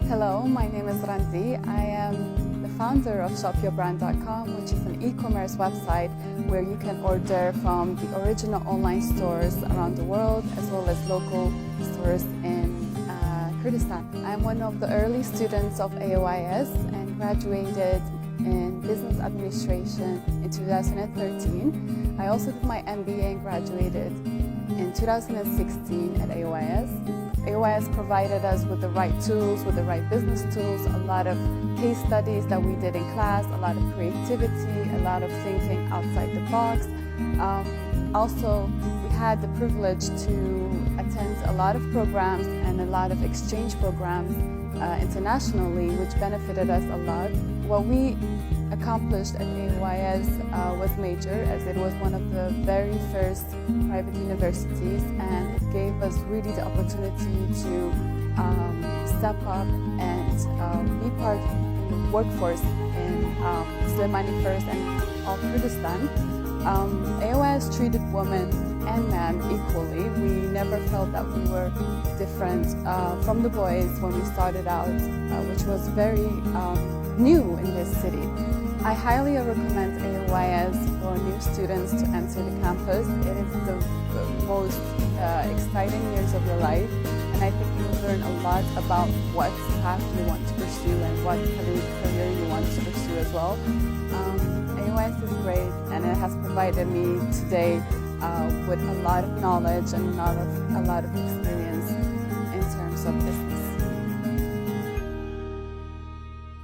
Hello, my name is Randi. I am the founder of shopyourbrand.com, which is an e-commerce website where you can order from the original online stores around the world as well as local stores in Kurdistan. I'm one of the early students of AUIS and graduated in business administration in 2013. I also did my MBA and graduated in 2016 at AUIS. AUIS provided us with the right tools, with the right business tools, a lot of case studies that we did in class, a lot of creativity, a lot of thinking outside the box. Also, we had the privilege to attend a lot of programs and a lot of exchange programs internationally, which benefited us a lot. What we accomplished at AUIS was major, as it was one of the very first private universities, and it gave us really the opportunity to step up and be part of the workforce in Sلێمانی first and all Kurdistan. AUIS treated women and men equally. We never felt that we were different from the boys when we started out, which was very new in this city. I highly recommend AUIS for new students to enter the campus. It is the most exciting years of your life, and I think you will learn a lot about what path you want to pursue and what career you want to pursue as well. AUIS is great, and it has provided me today with a lot of knowledge and a lot of experience in terms of this.